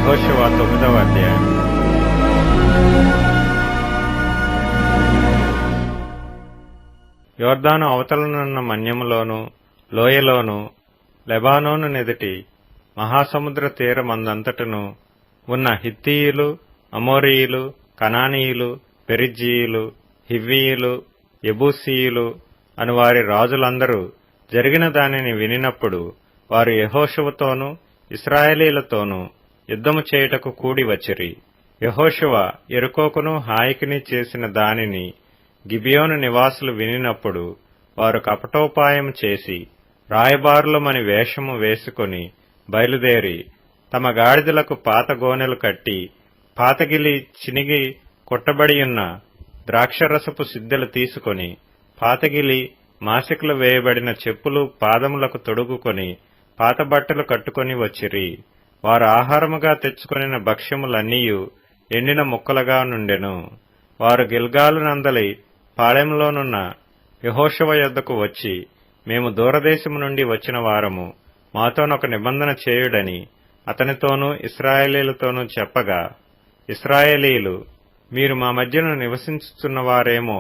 యెహోషువ 9వ అధ్యాయం. యొర్దాను అవతలనున్న మన్యములోను లోయలోను లెబానోను నెదుటి మహాసముద్ర తీరమందంతటను ఉన్న హిత్తీయులు, అమోరీయులు, కనానీయులు, పెరిజ్జీయులు, హివ్వీయులు, యెబూసీయులు అను వారి రాజులందరూ జరిగిన దానిని వినినప్పుడు వారు యెహోషువతోనూ ఇశ్రాయేలీయులతోనూ యుద్ధము చేయుటకు కూడి వచ్చిరి. యెహోషువ యెరికోకును హాయికిని చేసిన దానిని గిబియోను నివాసులు వినినప్పుడు వారు కపటోపాయము చేసి రాయబారులమని వేషము వేసుకొని బయలుదేరి తమ గాడిదలకు పాత గోనెలు కట్టి పాతగిలి చినిగి కొట్టబడియున్న ద్రాక్షరసపు సిద్దెలు తీసుకొని పాతగిలి మాసికలు వేయబడిన చెప్పులు పాదములకు తొడుగుకొని పాత బట్టలు కట్టుకొని వచ్చిరి. వారు ఆహారముగా తెచ్చుకొనిన భక్ష్యములన్నీయు ఎండిన ముక్కలుగా నుండెను. వారు గిల్గాలు నందలి పాళెంలోనున్న యెహోషువ యొద్దకు వచ్చి, మేము దూరదేశము నుండి వచ్చిన వారము, మాతోనొక నిబంధన చేయుడని అతనితోనూ ఇశ్రాయేలీయులతోనూ చెప్పగా, ఇశ్రాయేలీయులు, మీరు మా మధ్యను నివసించుచున్నవారేమో,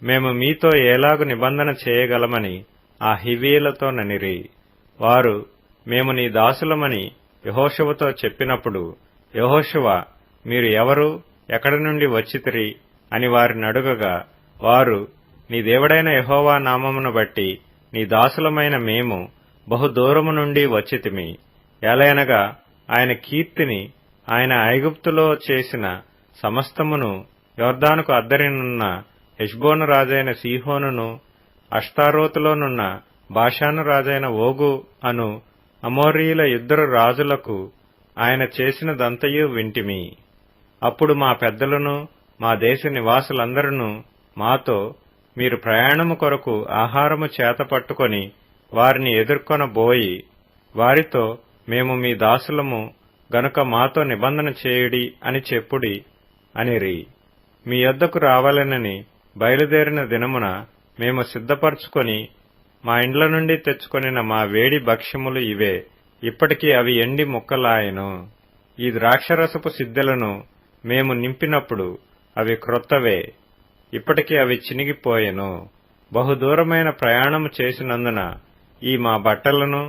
మేము మీతో ఏలాగు నిబంధన చేయగలమని ఆ హివ్వీయులతో ననిరి. వారు, మేము నీ దాసులమని యెహోషువతో చెప్పినప్పుడు, యెహోషువ, మీరు ఎవరు, ఎక్కడి నుండి వచ్చితిరి అని వారిని అడుగగా, వారు, నీ దేవుడైన యెహోవా నామమును బట్టి నీ దాసులమైన మేము బహుదూరము నుండి వచ్చితిమి. ఏలయనగా ఆయన కీర్తిని, ఆయన ఐగుప్తులో చేసిన సమస్తమును యొర్దానుకు అద్దరినున్న హెష్బోను రాజైన సీహోనును, అష్తారోతులోనున్న బాషాను రాజైన ఓగు అను అమోరీయుల ఇద్దరు రాజులకు ఆయన చేసినదంతయు వింటిమి. అప్పుడు మా పెద్దలను, మా దేశ నివాసులందరూ మాతో, మీరు ప్రయాణము కొరకు ఆహారము చేతపట్టుకొని వారిని ఎదుర్కొనబోయి, వారితో, మేము మీ దాసులము గనుక మాతో నిబంధన చేయుడి అని చెప్పుడి అనిరి. మీ యొద్దకు రావాలనని బయలుదేరిన దినమున మేము సిద్ధపరచుకొని మా ఇండ్ల నుండి తెచ్చుకొనిన మా వేడి భక్ష్యములు ఇవే. ఇప్పటికీ అవి ఎండి ముక్కలాయెను. ఈ ద్రాక్షరసపు సిద్దెలను మేము నింపినప్పుడు అవి క్రొత్తవే. ఇప్పటికీ అవి చినిగిపోయెను. బహుదూరమైన ప్రయాణము చేసినందున ఈ మా బట్టలను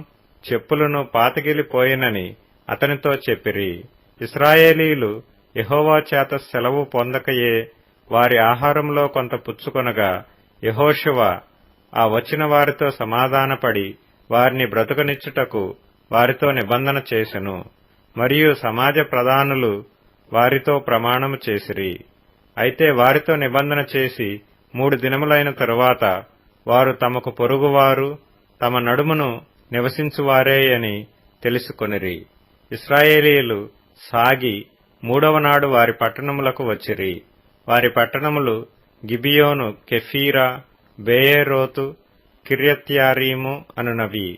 చెప్పులను పాతగిలిపోయినని అతనితో చెప్పిరి. ఇశ్రాయేలీయులు యెహోవా చేత సెలవు పొందకయే వారి ఆహారంలో కొంత పుచ్చుకొనగా, యెహోషువ ఆ వచ్చిన వారితో సమాధానపడి వారిని బ్రతుకనిచ్చుటకు వారితో నిబంధన చేసెను. మరియు సమాజ ప్రధానులు వారితో ప్రమాణము చేసిరి. అయితే వారితో నిబంధన చేసి 3 దినములైన తరువాత వారు తమకు పొరుగువారు, తమ నడుమును నివసించువారే అని తెలుసుకొనిరి. ఇశ్రాయేలీయులు సాగి 3వ నాడు వారి పట్టణములకు వచ్చిరి. వారి పట్టణములు గిబియోను, కెఫీరా, బెయేరోతు, కిర్యత్యారీము అనునవి.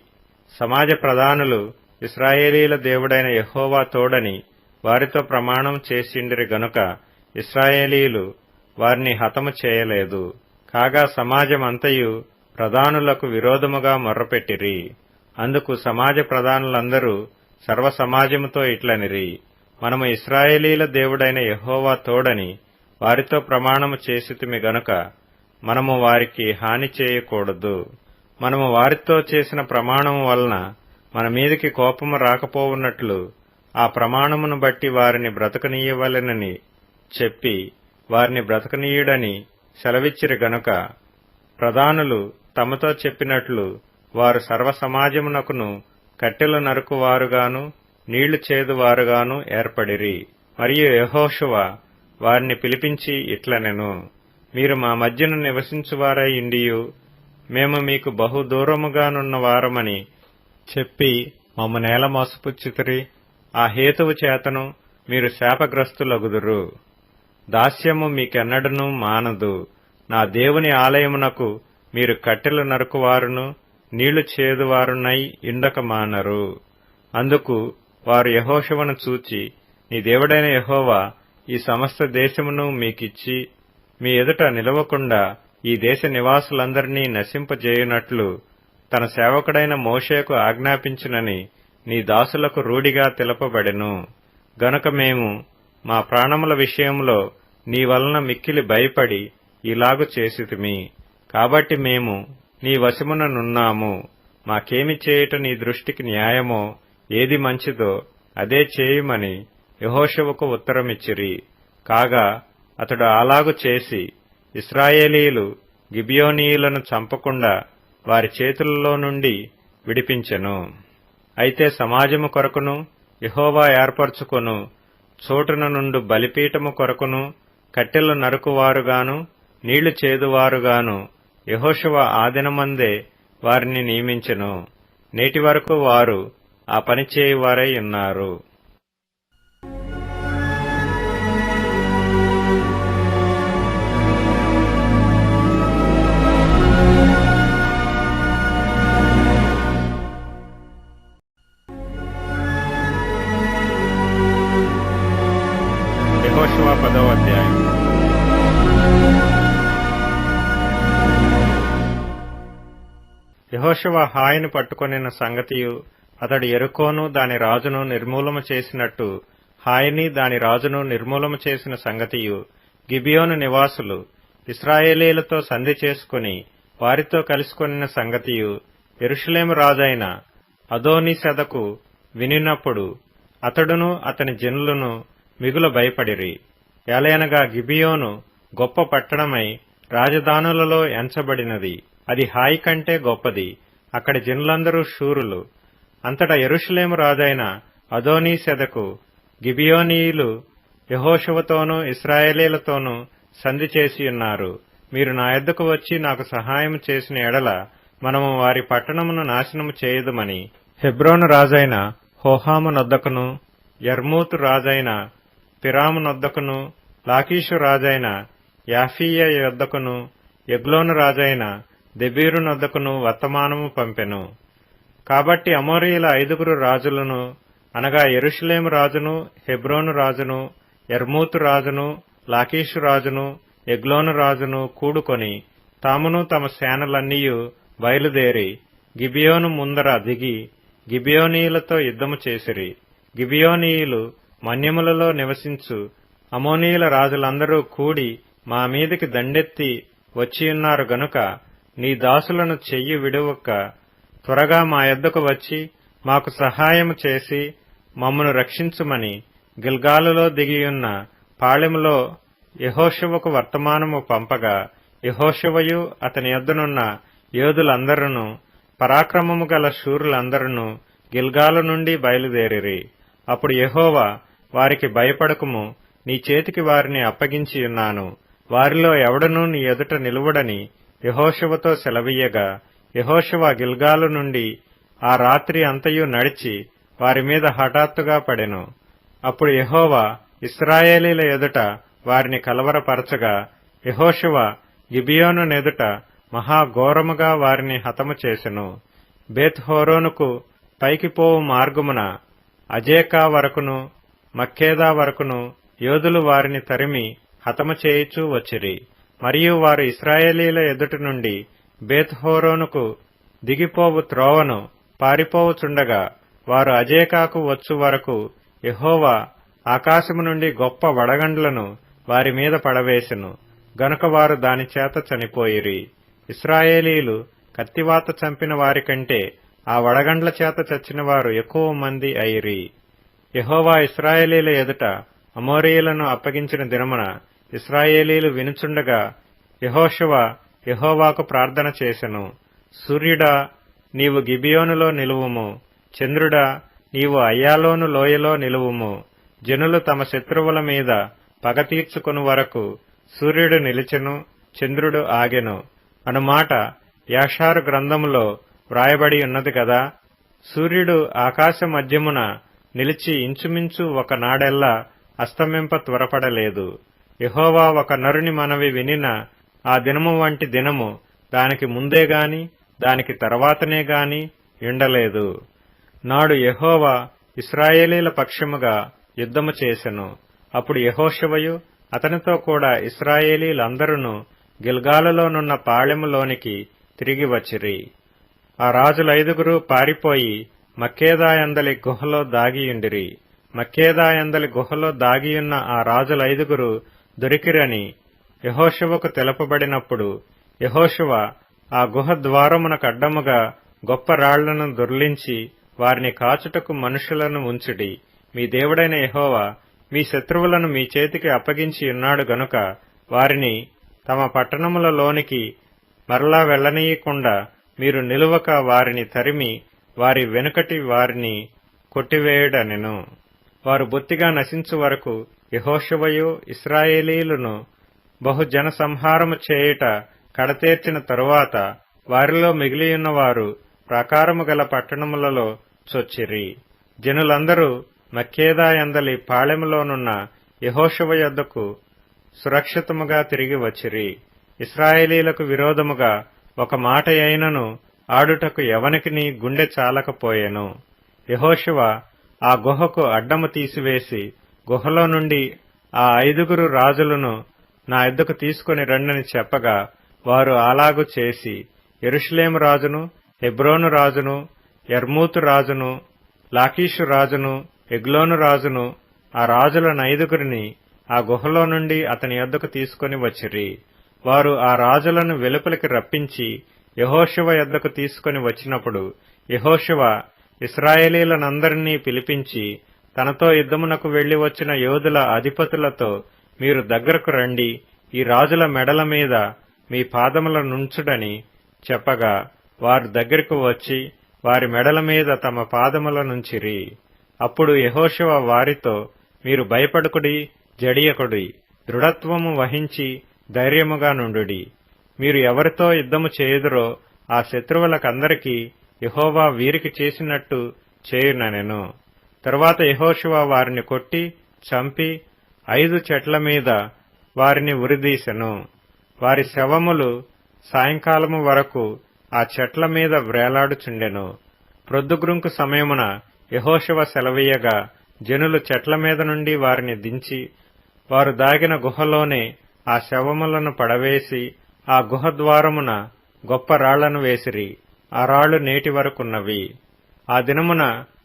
సమాజ ప్రధానులు ఇశ్రాయేలీయుల దేవుడైన యెహోవా తోడని వారితో ప్రమాణం చేసిండిరి గనుక ఇశ్రాయేలీయులు వారిని హతము చేయలేదు. కాగా సమాజమంతయు ప్రధానులకు విరోధముగా మొర్రపెట్టిరి. అందుకు సమాజ ప్రధానులందరూ సర్వసమాజముతో ఇట్లనిరి, మనము ఇశ్రాయేలీయుల దేవుడైన యెహోవా తోడని వారితో ప్రమాణము చేసితిమి గనుక మనము వారికి హాని చేయకూడదు. మనము వారితో చేసిన ప్రమాణము వలన మన మీదికి కోపము రాకపోవున్నట్లు ఆ ప్రమాణమును బట్టి వారిని బ్రతకనీయవలెనని చెప్పి వారిని బ్రతకనీయుడని సెలవిచ్చిరి గనుక ప్రధానులు తమతో చెప్పినట్లు వారు సర్వసమాజమునకును కట్టెలు నరుకువారుగాను నీళ్లు చేదువారుగాను ఏర్పడిరి. మరియు యెహోషువ వారిని పిలిపించి ఇట్లనెను, మీరు మా మధ్యను నివసించువారై ఇండియు మేము మీకు బహుదూరముగానున్న వారమని చెప్పి మమ్ము నేల మోసపుచ్చితిరి. ఆ హేతువు చేతను మీరు శాపగ్రస్తులగుదురు. దాస్యము మీకెన్నడనూ మానదు. నా దేవుని ఆలయమునకు మీరు కట్టెలు నరుకువారును నీళ్లు చేదువారునై ఇండక మానరు. అందుకు వారు యెహోషువను చూచి, నీ దేవుడైన యెహోవా ఈ సమస్త దేశమును మీకిచ్చి మీ ఎదుట నిలవకుండా ఈ దేశ నివాసులందరినీ నశింపజేయునట్లు తన సేవకుడైన మోషేకు ఆజ్ఞాపించునని నీ దాసులకు రూఢిగా తెలుపబడెను. గనుక మేము మా ప్రాణముల విషయంలో నీ వలన మిక్కిలి భయపడి ఇలాగు చేసితిమి. కాబట్టి మేము నీ వశముననున్నాము. మాకేమి చేయుట నీ దృష్టికి న్యాయమో, ఏది మంచిదో అదే చేయుమని యెహోషువకు ఉత్తరమిచ్చిరి. కాగా అతడు అలాగు చేసి ఇశ్రాయేలీయులు గిబియోనీయులను చంపకుండా వారి చేతులలో నుండి విడిపించెను. అయితే సమాజము కొరకును యెహోవా ఏర్పరచుకొను చోటున నుండు బలిపీఠము కొరకును కట్టెలు నరుకువారుగాను నీళ్లు చేదువారుగాను యెహోషువ ఆ దినమందే వారిని నియమించెను. నేటి వరకు వారు ఆ పని చేయువారై ఉన్నారు. యెహోషువ 10వ అధ్యాయం. యెహోషువ హాయిని పట్టుకొనిన సంగతియు, అతడు యెరికోను దాని రాజును నిర్మూలము చేసినట్టు హాయిని దాని రాజును నిర్మూలము చేసిన సంగతియు, గిబియోను నివాసులు ఇశ్రాయేలీయులతో సంధి చేసుకుని వారితో కలుసుకొనిన సంగతియు యెరూషలేము రాజైన అదోనీసెదకు వినినప్పుడు అతడును అతని జనులను మిగుల భయపడిరి. ఏలయనగా గిబియోను గొప్ప పట్టణమై రాజధానులలో ఎంచబడినది. అది హాయి కంటే గొప్పది. అక్కడి జనులందరూ శూరులు. అంతటా యెరూషలేము రాజైన అదోనీసెదకు గిబియోనీయులు యెహోషువతోనూ ఇశ్రాయేలీయులతోనూ సంధి చేసియున్నారు. మీరు నా యొద్దకు వచ్చి నాకు సహాయము చేసిన ఎడల మనము వారి పట్టణమును నాశనము చేయుదుమని హెబ్రోను రాజైన హోహాము నొద్దకును, యర్మూతు రాజైన పిరాము నొద్దకును, లాకీషు రాజైన యాఫీయ యొద్దకును, ఎగ్లోను రాజైన దెబీరు నొద్దకును వర్తమానము పంపెను. కాబట్టి అమోరీయుల 5 రాజులను, అనగా యెరూషలేము రాజును, హెబ్రోను రాజును, యర్మూతు రాజును, లాకీషు రాజును, ఎగ్లోను రాజును కూడుకొని తామును తమ సేనలన్నీయు బయలుదేరి గిబియోను ముందర దిగి గిబియోనీయులతో యుద్ధము చేసిరి. గిబియోనీయులు మన్యములలో నివసించు అమోనీయుల రాజులందరూ కూడి మా మీదికి దండెత్తి వచ్చియున్నారు గనుక నీ దాసులను చెయ్యి విడువక త్వరగా మా యొద్దకు వచ్చి మాకు సహాయము చేసి మమ్మను రక్షించుమని గిల్గాలులో దిగియున్న పాళెములో యెహోషువకు వర్తమానము పంపగా, యెహోషువయు అతని యొద్దనున్న యోధులందరూ పరాక్రమము గల శూరులందరూ గిల్గాలు నుండి బయలుదేరిరి. అప్పుడు యెహోవా వారికి భయపడకుము, నీ చేతికి వారిని అప్పగించియున్నాను, వారిలో ఎవడనూ నీ ఎదుట నిలువడని యెహోషువతో సెలవీయగా, యెహోషువ గిల్గాలు నుండి ఆ రాత్రి అంతయు నడిచి వారి మీద హఠాత్తుగా పడెను. అప్పుడు యెహోవా ఇశ్రాయేలీల ఎదుట వారిని కలవరపరచగా, యెహోషువ గిబియోను నెదుట మహాఘోరముగా వారిని హతము చేసెను. బేత్ హోరోనుకు పైకి పోవు మార్గమున అజేకా వరకును మక్కేదా వరకును యోధులు వారిని తరిమి హతము చేయుచూ వచ్చిరి. మరియు వారు ఇశ్రాయేలీల ఎదుటి నుండి బేత్ హోరోనుకు దిగిపోవు త్రోవను పారిపోవుచుండగా, వారు అజేకాకు వచ్చు వరకు యెహోవా ఆకాశము నుండి గొప్ప వడగండ్లను వారి మీద పడవేసెను. గనుక వారు దానిచేత చనిపోయిరి. ఇశ్రాయేలీయులు కత్తివాత చంపిన వారికంటే ఆ వడగండ్ల చేత చచ్చిన వారు ఎక్కువ మంది అయిరి. యెహోవా ఇశ్రాయేలీయుల ఎదుట అమోరీయులను అప్పగించిన దినమున ఇశ్రాయేలీయులు వినుచుండగా యెహోషువ యెహోవాకు ప్రార్థన చేసెను. సూర్యుడా, నీవు గిబియోనులో నిలువుము. చంద్రుడా, నీవు అయ్యాలోను లోయలో నిలువుము. జనులు తమ శత్రువుల మీద పగ తీర్చుకొను వరకు సూర్యుడు నిలిచెను, చంద్రుడు ఆగెను అనుమాట యాషారు గ్రంథములో వ్రాయబడి ఉన్నది కదా. సూర్యుడు ఆకాశ మధ్యమున నిలిచి ఇంచుమించు ఒక నాడెల్లా అస్తమింప త్వరపడలేదు. యెహోవా ఒక నరుని మనవి వినిన ఆ దినము వంటి దినము దానికి ముందే గాని దానికి తర్వాతనే గాని ఉండలేదు. నాడు యెహోవా ఇశ్రాయేలీల పక్షముగా యుద్ధము చేసెను. అప్పుడు యెహోషువయు అతనితో కూడా ఇశ్రాయేలీలందరూ గిల్గాలులోనున్న పాళెములోనికి తిరిగి వచ్చిరి. ఆ రాజులు 5 పారిపోయి మక్కేదాయందలి గుహలో దాగియుండిరి. మక్కేదా యందలి గుహలో దాగియున్న ఆ రాజులైదుగురు దొరికిరని యెహోషువకు తెలుపబడినప్పుడు యెహోషువ ఆ గుహ ద్వారమునకు అడ్డముగా గొప్ప రాళ్లను దొర్లించి వారిని కాచుటకు మనుషులను ఉంచుడి. మీ దేవుడైన యెహోవా మీ శత్రువులను మీ చేతికి అప్పగించి ఉన్నాడు గనుక వారిని తమ పట్టణములలోనికి మరలా వెళ్లనీయకుండా మీరు నిలువక వారిని తరిమి వారి వెనుకటి వారిని కొట్టివేయుడనెను. వారు బొత్తిగా నశించు వరకు యెహోషువయు ఇశ్రాయేలీయులను బహుజన సంహారము చేయుట కడతేర్చిన తరువాత వారిలో మిగిలియున్న వారు ప్రాకారము గల పట్టణములలో చొచ్చిరి. జనులందరూ మక్కేదా యందలి పాళెములోనున్న యెహోషువ యొద్దకు సురక్షితముగా తిరిగి వచ్చిరి. ఇశ్రాయేలీలకు విరోధముగా ఒక మాట అయినను ఆడుటకు ఎవనికిని గుండె చాలకపోయెను. యెహోషువ ఆ గుహకు అడ్డము తీసివేసి గుహలో నుండి ఆ 5 రాజులను నా యొద్దకు తీసుకుని రండని చెప్పగా వారు అలాగు చేసి యెరూషలేము రాజును, హెబ్రోను రాజును, యర్మూతు రాజును, లాకీషు రాజును, ఎగ్లోను రాజును ఆ రాజుల 5 ఆ గుహలో నుండి అతని యొద్దకు తీసుకుని వచ్చిరి. వారు ఆ రాజులను వెలుపలికి రప్పించి యెహోషువ యొద్దకు తీసుకుని వచ్చినప్పుడు యెహోషువ ఇశ్రాయేలీయులనందరినీ పిలిపించి తనతో యుద్ధమునకు వెళ్లి వచ్చిన యోధుల అధిపతులతో మీరు దగ్గరకు రండి, ఈ రాజుల మెడల మీద మీ పాదములనుంచుడని చెప్పగా వారు దగ్గరకు వచ్చి వారి మెడల మీద తమ పాదములనుంచిరి. అప్పుడు యెహోషువ వారితో మీరు భయపడకుడి, జడియకుడి, దృఢత్వము వహించి ధైర్యముగా నుండుడి. మీరు ఎవరితో యుద్ధము చేయుదురో ఆ శత్రువులకందరికీ యెహోవా వీరికి చేసినట్టు చేయుననెను. తరువాత యెహోషువ వారిని కొట్టి చంపి 5 చెట్ల మీద వారిని ఉరిదీసెను. వారి శవములు సాయంకాలము వరకు ఆ చెట్ల మీద వ్రేలాడుచుండెను. ప్రొద్దుగ్రుంకు సమయమున యెహోషువ సెలవీయగా జనులు చెట్ల మీద నుండి వారిని దించి వారు దాగిన గుహలోనే ఆ శవములను పడవేసి ఆ గుహ ద్వారమున గొప్ప రాళ్లను వేసిరి. ఆ రాళ్లు నేటి వరకున్నవి. ఆ దినమున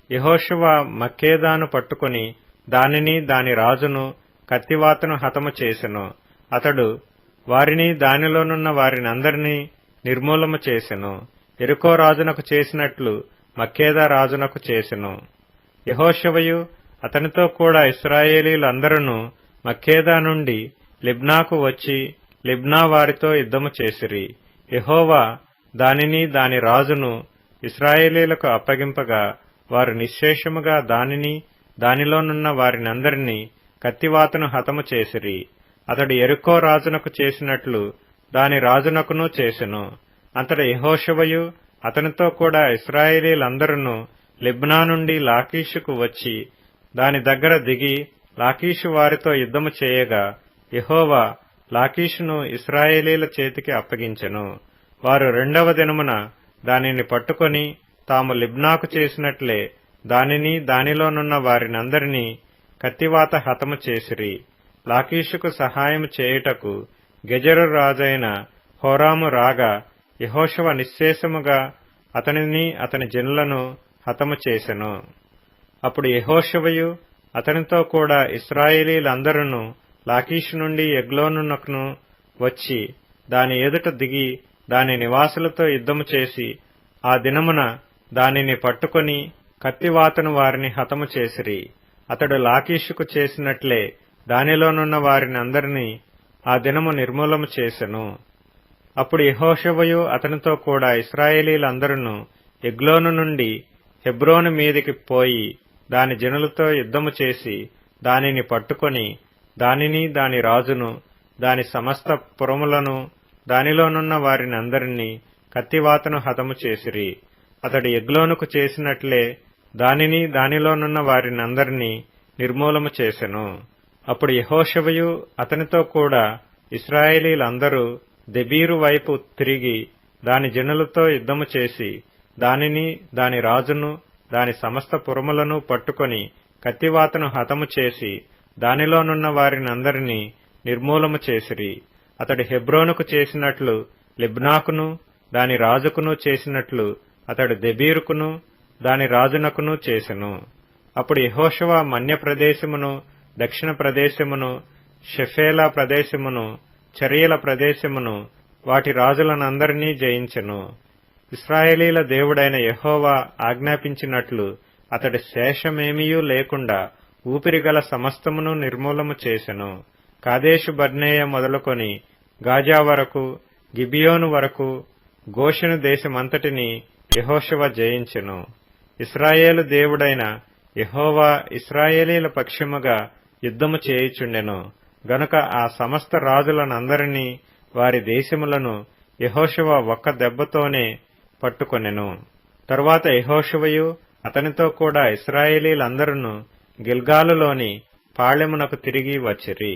యెహోషువ మక్కేదాను పట్టుకుని దానిని దాని రాజును కత్తివాతను హతము చేసెను. అతడు వారిని దానిలోనున్న వారినందరినీ నిర్మూలము చేసెను. యెరికో రాజునకు చేసినట్లు మక్కేదా రాజునకు చేసెను. యెహోషువయు అతనితో కూడా ఇశ్రాయేలీయులందరూ మక్కేదా నుండి లిబ్నాకు వచ్చి లిబ్నా వారితో యుద్ధము చేసిరి. యెహోవా దానిని దాని రాజును ఇశ్రాయేలీయులకు అప్పగింపగా వారు నిశ్శేషముగా దానిని దానిలోనున్న వారినందరినీ కత్తివాతను హతము చేసిరి. అతడు యెరికో రాజునకు చేసినట్లు దాని రాజునకును చేసెను. అంతట యెహోషువయు అతనితో కూడా ఇశ్రాయేలీయులందరూ లిబ్నా నుండి లాకీషుకు వచ్చి దాని దగ్గర దిగి లాకీషు వారితో యుద్ధము చేయగా యెహోవా లాకీషును ఇశ్రాయేలీయుల చేతికి అప్పగించెను. వారు 2వ దినమున దానిని పట్టుకొని తాము లిబ్నాకు చేసినట్లే దానిని దానిలోనున్న వారినందరినీ కత్తివాత హతము చేసిరి. లాకీషుకు సహాయము చేయుటకు గెజెరు రాజైన హోరాము రాగా యెహోషువ నిశ్శేషముగా అతనిని అతని జనులను హతము చేసెను. అప్పుడు యెహోషువయు అతనితో కూడా ఇశ్రాయేలీయులందరూ లాకీషు నుండి ఎగ్లోనునకును వచ్చి దాని ఎదుట దిగి దాని నివాసులతో యుద్ధము చేసి ఆ దినమున దానిని పట్టుకొని కత్తివాతను వారిని హతము చేసిరి. అతడు లాకీషుకు చేసినట్లే దానిలోనున్న వారినందరినీ ఆ దినము నిర్మూలము చేసెను. అప్పుడు యెహోషువయు అతనితో కూడా ఇశ్రాయేలీయులందరూ ఎగ్లోను నుండి హెబ్రోను మీదికి పోయి దాని జనులతో యుద్ధము చేసి దానిని పట్టుకొని దానిని దాని రాజును దాని సమస్త పురములను దానిలోనున్న వారినందరినీ కత్తివాతను హతము చేసిరి. అతడు ఎగ్లోనుకు చేసినట్లే దానిని దానిలోనున్న వారినందరినీ నిర్మూలము చేసెను. అప్పుడు యెహోషువయు అతనితో కూడా ఇశ్రాయేలీయులందరూ దెబీరు వైపు తిరిగి దాని జనులతో యుద్ధము చేసి దానిని దాని రాజును దాని సమస్త పురములను పట్టుకొని కత్తివాతను హతము చేసి దానిలోనున్న వారినందరినీ నిర్మూలము చేసిరి. అతడు హెబ్రోనుకు చేసినట్లు లిబ్నాకును దాని రాజుకును చేసినట్లు అతడు దెబీరుకును దాని రాజునకును చేసెను. అప్పుడు యెహోషువ మన్య ప్రదేశమును, దక్షిణ ప్రదేశమును, షెఫేలా ప్రదేశమును, చరియల ప్రదేశమును, వాటి రాజులనందరినీ జయించెను. ఇశ్రాయేలీల దేవుడైన యెహోవా ఆజ్ఞాపించినట్లు అతడి శేషమేమియూ లేకుండా ఊపిరిగల సమస్తమును నిర్మూలము చేసెను. కాదేషు బర్నేయ మొదలుకొని గాజా వరకు, గిబియోను వరకు, గోషెను దేశమంతటిని యెహోషువ జయించెను. ఇశ్రాయేలు దేవుడైన యెహోవా ఇశ్రాయేలీల పక్షముగా యుద్ధము చేయుచుండెను గనుక ఆ సమస్త రాజులనందరినీ వారి దేశములను యెహోషువ ఒక్క దెబ్బతోనే పట్టుకొనెను. తరువాత యెహోషువయు అతనితో కూడా ఇశ్రాయేలీలందరూ గిల్గాలులోని పాళెమునకు తిరిగి వచ్చిరి.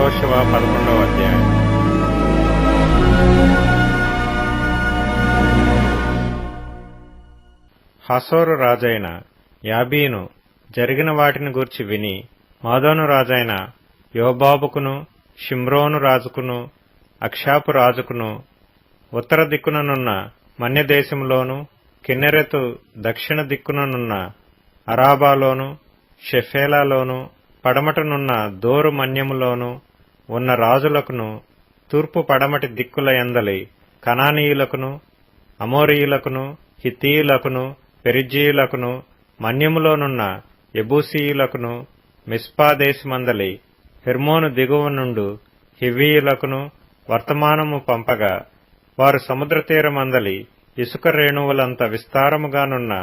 యెహోషువ 11వ అధ్యాయం. హాసోరు రాజైన యాబీను జరిగిన వాటిని గూర్చి విని మాదోను రాజైన యోబాబుకును, షిమ్రోను రాజుకును, అక్షాపు రాజుకును, ఉత్తర దిక్కుననున్న మన్యదేశములోను, కిన్నెరెతు దక్షిణ దిక్కుననున్న అరాబాలోను, షెఫేలాలోను, పడమటనున్న దోరు మన్యములోను ఉన్న రాజులకును, తూర్పు పడమటి దిక్కుల యందలి కనానీయులకును, అమోరీయులకును, హిత్తీయులకును, పెరిజ్జీయులకును, మన్యములోనున్న యెబూసీయులకును, మిస్పా దేశమందలి హెర్మోను దిగువ నుండు హివ్వీయులకును వర్తమానము పంపగా, వారు సముద్ర తీరమందలి ఇసుక రేణువులంత విస్తారముగానున్న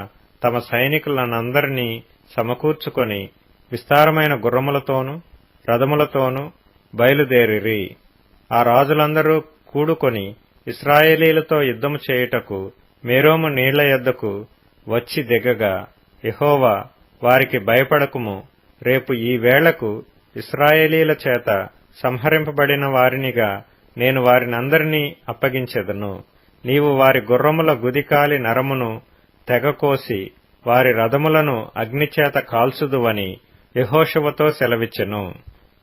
తమ సైనికులనందరినీ సమకూర్చుకొని విస్తారమైన గుర్రములతోనూ రథములతోనూ బయలుదేరిరి. ఆ రాజులందరూ కూడుకొని ఇశ్రాయేలీలతో యుద్ధము చేయుటకు మేరోము నీళ్ల యొద్దకు వచ్చి దిగగా, యెహోవా వారికి భయపడకుము, రేపు ఈ వేళకు ఇశ్రాయేలీల చేత సంహరింపబడిన వారినిగా నేను వారినందరినీ అప్పగించెదను. నీవు వారి గుర్రముల గుదికాలి నరమును తెగకోసి వారి రథములను అగ్నిచేత కాల్చుదువని యెహోషువతో సెలవిచ్చెను.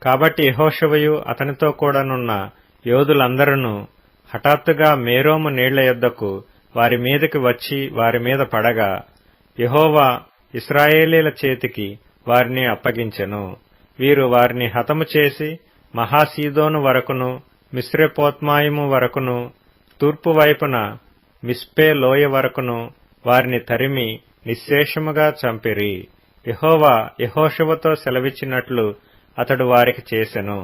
కాబట్టి యెహోషువయు అతనితో కూడానున్న యోధులందరూ హఠాత్తుగా మేరోము నీళ్ల యొద్దకు వారి మీదకి వచ్చి వారి మీద పడగా, యెహోవా ఇశ్రాయేలీల చేతికి వారిని అప్పగించెను. వీరు వారిని హతము చేసి మహాసీదోను వరకును, మిశ్రెపోత్మాయిము వరకును, తూర్పు వైపున మిస్పే లోయ వరకును వారిని తరిమి నిశ్శేషముగా చంపిరి. యెహోవా యెహోషువతో సెలవిచ్చినట్లు అతడు వారికి చేసెను.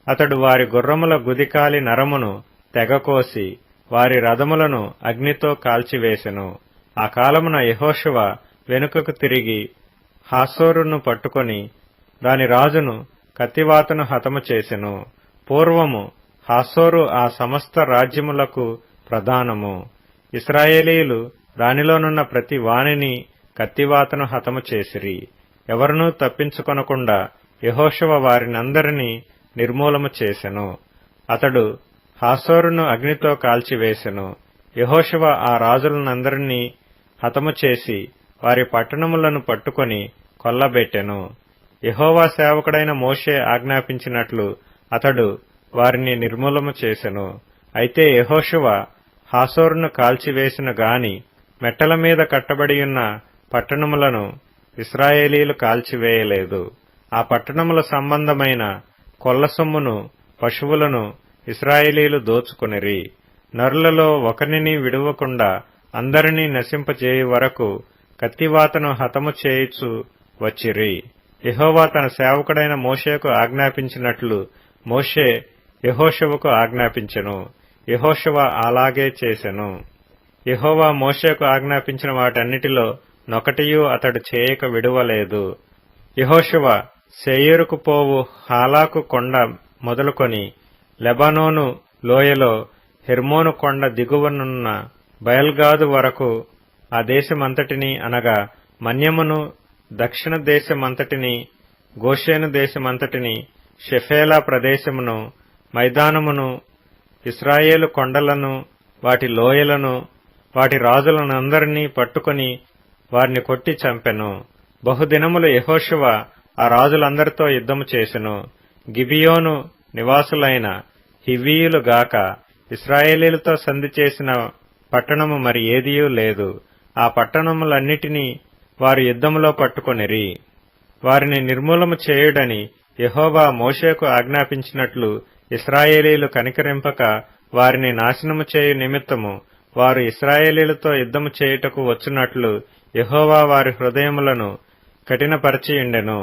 అతడు వారి గుర్రముల గుదికాలి నరమును తెగకోసి వారి రథములను అగ్నితో కాల్చివేసెను. ఆ కాలమున యెహోషువ వెనుకకు తిరిగి హాసోరును పట్టుకొని దాని రాజును కత్తివాతను హతము చేసెను. పూర్వము హాసోరు ఆ సమస్త రాజ్యములకు ప్రధానము. ఇశ్రాయేలీయులు దానిలోనున్న ప్రతి వానిని కత్తివాతను హతము చేసిరి. ఎవరునూ తప్పించుకొనకుండా యెహోషువ వారినందరినీ నిర్మూలము చేసెను. అతడు హాసోరును అగ్నితో కాల్చివేసెను. యెహోషువ ఆ రాజులనందరినీ హతము చేసి వారి పట్టణములను పట్టుకొని కొల్లబెట్టెను. యెహోవా సేవకుడైన మోషే ఆజ్ఞాపించినట్లు అతడు వారిని నిర్మూలము చేసెను. అయితే యెహోషువ హాసోరును కాల్చివేసిన గాని మెట్టల మీద కట్టబడియున్న పట్టణములను ఇశ్రాయేలీలు కాల్చివేయలేదు. ఆ పట్టణముల సంబంధమైన కొల్ల సొమ్మును, పశువులను ఇశ్రాయేలీలు దోచుకొనిరి. నరులలో ఒకరిని విడువకుండా అందరినీ నశింపజేయు వరకు కత్తివాతను హతము చేయుచు వచ్చిరి. యెహోవా తన సేవకుడైన మోషేకు ఆజ్ఞాపించినట్లు మోషే యెహోషువకు ఆజ్ఞాపించెను. యెహోషువ అలాగే చేసెను. యెహోవా మోషేకు ఆజ్ఞాపించిన వాటన్నిటిలో నొకటియూ అతడు చేయక విడువలేదు. యెహోషువ శేయీరుకు పోవు హాలాకు కొండ మొదలుకొని లెబానోను లోయలో హెర్మోను కొండ దిగువనున్న బయల్గాదు వరకు ఆ దేశమంతటిని అనగా మన్యమును, దక్షిణ దేశమంతటిని, గోషేను దేశమంతటిని, షెఫేలా ప్రదేశమును, మైదానమును, ఇశ్రాయేలు కొండలను, వాటి లోయలను, వాటి రాజులనందరినీ పట్టుకొని వారిని కొట్టి చంపెను. బహుదినములు యెహోషువ ఆ రాజులందరితో యుద్ధము చేసెను. గిబియోను నివాసులైన హివ్వీయులు గాక ఇశ్రాయేలీలతో సంధి చేసిన పట్టణము మరి ఏదియూ లేదు. ఆ పట్టణములన్నిటినీ వారు యుద్ధములో పట్టుకొనిరి. వారిని నిర్మూలము చేయుడని యెహోవా మోషేకు ఆజ్ఞాపించినట్లు ఇశ్రాయేలీలు కనికరింపక వారిని నాశనము చేయు నిమిత్తము వారు ఇశ్రాయేలీలతో యుద్ధము చేయుటకు వచ్చునట్లు యెహోవా వారి హృదయములను కఠినపరచియుండెను.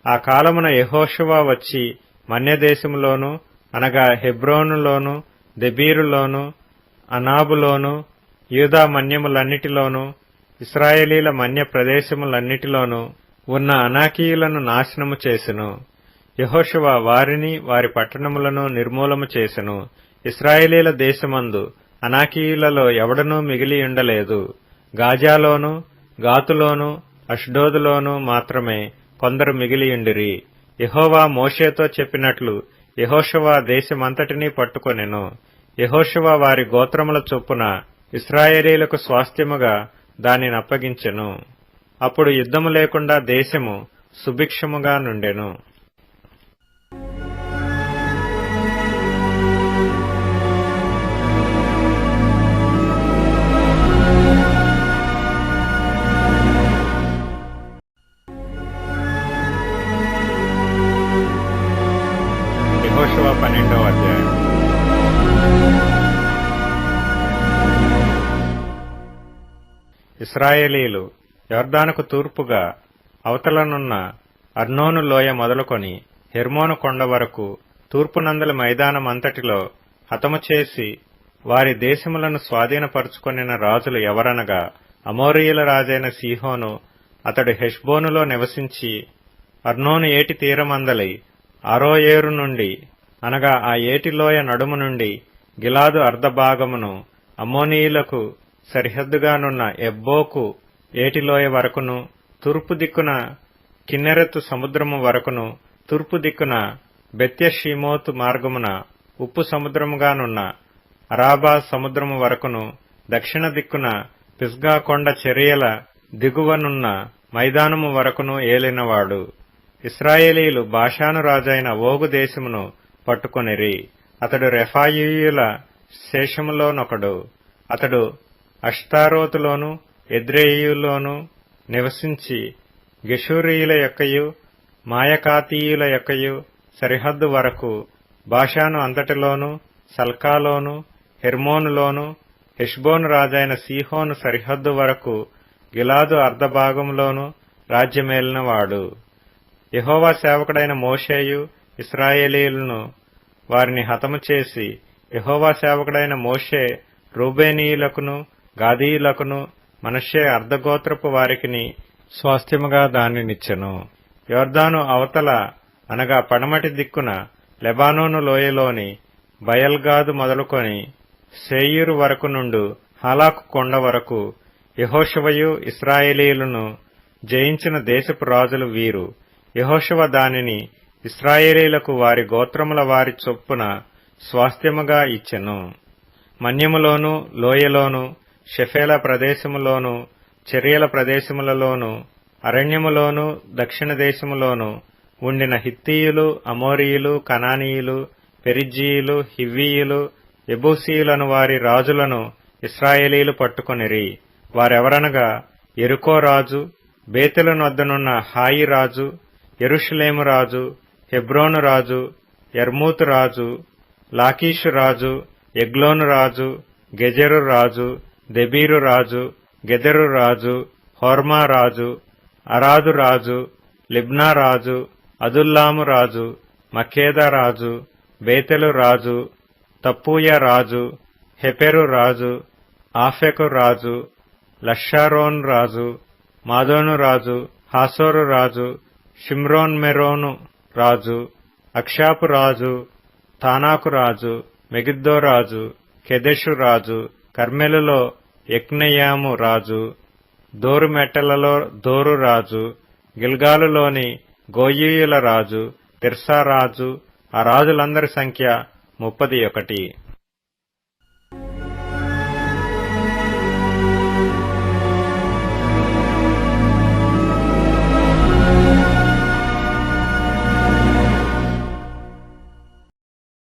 ఆ కాలమున యెహోషువ వచ్చి మన్యదేశములోను అనగా హెబ్రోనులోను, దెబీరులోను, అనాబులోను, యూదా మన్యములన్నిటిలోను, ఇశ్రాయేలీల మన్య ప్రదేశములన్నిటిలోనూ ఉన్న అనాకీయులను నాశనము చేసెను. యెహోషువ వారిని వారి పట్టణములను నిర్మూలము చేసెను. ఇశ్రాయేలీల దేశమందు అనాకీయులలో ఎవడనూ మిగిలియుండలేదు. గాజాలోను, గాతులోను, అష్డోదులోను మాత్రమే కొందరు మిగిలియుండిరి. యెహోవా మోషేతో చెప్పినట్లు యెహోషువ దేశమంతటినీ పట్టుకొనెను. యెహోషువ వారి గోత్రముల చొప్పున ఇశ్రాయేలీలకు స్వాస్థ్యముగా దానినప్పగించెను. అప్పుడు యుద్ధము లేకుండా దేశము సుభిక్షముగా నుండెను. యెహోషువ 12వ అధ్యాయం. ఇశ్రాయేలీలు యొర్దానుకు తూర్పుగా అవతలనున్న అర్నోను లోయ మొదలుకొని హెర్మోను కొండ వరకు తూర్పునందలి మైదానమంతటిలో హతము చేసి వారి దేశములను స్వాధీనపరుచుకొనిన రాజులు ఎవరనగా అమోరీయుల రాజైన సీహోను, అతడు హెష్బోనులో నివసించి అర్నోను ఏటి తీరమందలి అరోయేరు నుండి అనగా ఆ ఏటిలోయ నడుము నుండి గిలాదు అర్ధభాగమును అమ్మోనీయులకు సరిహద్దుగానున్న ఎబ్బోకు ఏటిలోయ వరకును, తూర్పు దిక్కున కిన్నెరెతు సముద్రము వరకును, తూర్పు దిక్కున బెత్యషీమోతు మార్గమున ఉప్పు సముద్రముగానున్న అరాబా సముద్రము వరకును, దక్షిణ దిక్కున పిస్గా కొండ చర్యల దిగువనున్న మైదానము వరకును ఏలినవాడు. ఇశ్రాయేలీలు బాషాను రాజైన ఓగు దేశమును పట్టుకొనిరి. అతడు రెఫాయీయుల శేషములోనొకడు. అతడు అష్తారోతులోను ఎద్రేయిలోను నివసించి గెషూరీయుల యొక్కయు మాయకాతీయుల యొక్కయు సరిహద్దు వరకు బాషాను అంతటిలోను, సల్కాలోను, హెర్మోనులోను, హెష్బోను రాజైన సీహోను సరిహద్దు వరకు గిలాదు అర్ధభాగంలోను రాజ్యమేలినవాడు. యెహోవా సేవకుడైన మోషేయు ఇశ్రాయేలీయులను వారిని హతము చేసి యెహోవా సేవకుడైన మోషే రూబేనీయులకును, గాదీయులకును, మనష్షే అర్ధగోత్రపు వారికిని స్వాస్థ్యముగా దానినిచ్చెను. యొర్దాను అవతల అనగా పడమటి దిక్కున లెబానోను లోయలోని బయల్గాదు మొదలుకొని శేయీరు వరకు నుండు హాలాకు కొండ వరకు యెహోషువయు ఇశ్రాయేలీయులను జయించిన దేశపు రాజులు వీరు. యెహోషువ దానిని ఇశ్రాయేలీయులకు వారి గోత్రముల వారి చొప్పున స్వాస్థ్యముగా ఇచ్చెను. మన్యములోను, లోయలోను, షెఫేల ప్రదేశములోను, చర్యల ప్రదేశములలోను, అరణ్యములోను, దక్షిణ దేశములోను ఉండిన హిత్తీయులు, అమోరీయులు, కనానీయులు, పెరిజ్జీయులు, హివ్వీయులు, యెబూసీయులను వారి రాజులను ఇశ్రాయేలీలు పట్టుకొనిరి. వారెవరనగా యెరికో రాజు, బేతెలు నొద్దనున్న హాయి రాజు, యెరూషలేము రాజు, హెబ్రోను రాజు, యర్మూతు రాజు, లాకీషు రాజు, ఎగ్లోను రాజు, గెజెరు రాజు, దెబీరు రాజు, గెదెరు రాజు, హోర్మా రాజు, అరాదు రాజు, లిబ్నా రాజు, అదుల్లాము రాజు, మకేదా రాజు, బేతెలు రాజు, తప్పూయ రాజు, హెపెరు రాజు, ఆఫెకు రాజు, లషారోన్ రాజు, మాదోను రాజు, హాసోరు రాజు, షిమ్రోన్మెరోను రాజు, అక్షాపు రాజు, తానాకు రాజు, మెగిద్దో రాజు, కెదెషు రాజు, కర్మెలులో యెక్నెయాము రాజు, దోరు మెట్టలలో దోరు రాజు, గిల్గాలులోని గోయీయుల రాజు, తిర్సా రాజు. ఆ రాజులందరి సంఖ్య 31.